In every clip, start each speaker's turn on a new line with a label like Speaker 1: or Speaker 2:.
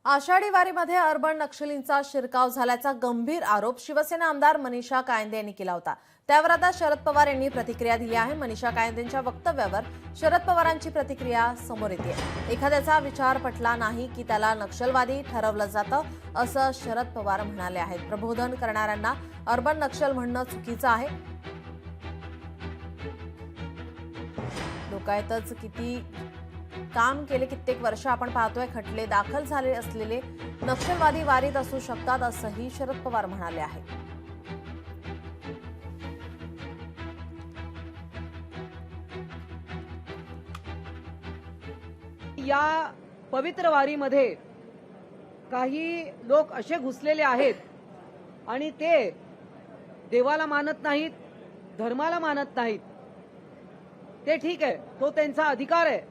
Speaker 1: Ashadhi वारीमध्ये urban नक्षलींचा शिरकाव झाल्याचा गंभीर आरोप शिवसेना आमदार मनीषा कायंदे यांनी केला होता। त्यावर आता शरद पवार यांनी प्रतिक्रिया दिली आहे। मनीषा कायंदेंच्या वक्तव्यावर शरद पवारांची प्रतिक्रिया समोर येते। एखाद्याचा विचार पटला नाही की त्याला नक्षलवादी ठरवलं जातं, असं शरद पवार म्हणाले आहेत। प्रबोधन करणाऱ्यांना अर्बन नक्षल म्हणणं चुकीचं आहे। लोकायतच किती काम केले, कित्येक वर्ष आपण पाहतोय खटले दाखल झाले असलेले नक्षलवादी वारीत असू शकतात, असंही शरद पवार म्हणाले आहे।
Speaker 2: या पवित्र वारीमध्ये काही लोक असे घुसलेले आहेत आणि ते देवाला मानत नाहीत, धर्माला मानत नाहीत। ते ठीक आहे, तो त्यांचा अधिकार आहे,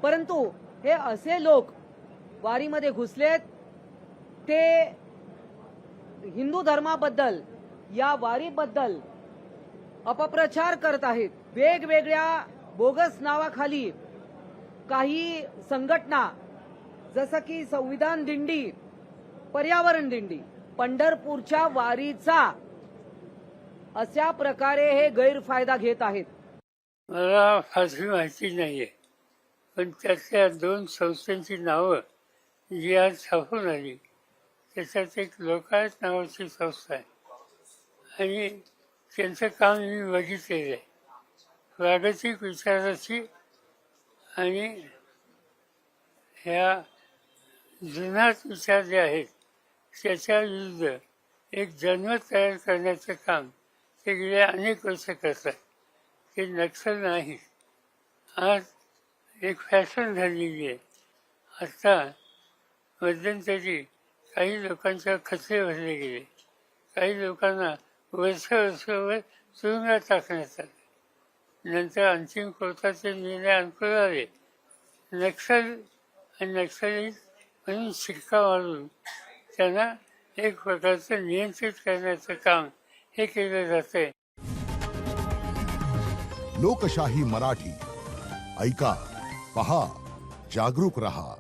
Speaker 2: परंतु हे असे लोक वारीमध्ये घुसलेत, ते हिंदू धर्माबद्दल, या वारीबद्दल अपप्रचार करत आहेत। वेगवेगळ्या बोगस नावाखाली काही संघटना जसं की संविधान दिंडी, पर्यावरण दिंडी, पंढरपूरच्या वारीचा अशा प्रकारे हे गैरफायदा घेत आहेत।
Speaker 3: मला फारशी माहिती नाहीये, पण त्यातल्या दोन संस्थांची नावं जी आज छापून आली, त्याच्यात एक लोकायत नावाची संस्था आहे आणि त्यांचं काम मी बघितलेलं आहे। प्रागतिक विचाराची आणि ह्या जुनाट विचार जे आहेत त्याच्या विरुद्ध एक जनमत तयार करण्याचं काम ते गेले अनेक वर्ष करतात। ते नक्षल नाही, आज एक फॅशन झालेली आहे। आता मध्यंतरी काही लोकांच्या खचले भरले गेले, काही लोकांना वर्षभर तुरुंगात टाकण्यात आले, नंतर अंतिम कोर्टाचे निर्णय अनुकूल आले। नक्षल आणि नक्षली म्हणून शिक्का मारून त्यांना एक प्रकारचं नियंत्रित करण्याचं काम हे केलं जातंय।
Speaker 4: लोकशाही मराठी ऐका, पहा, जागरूक रहा।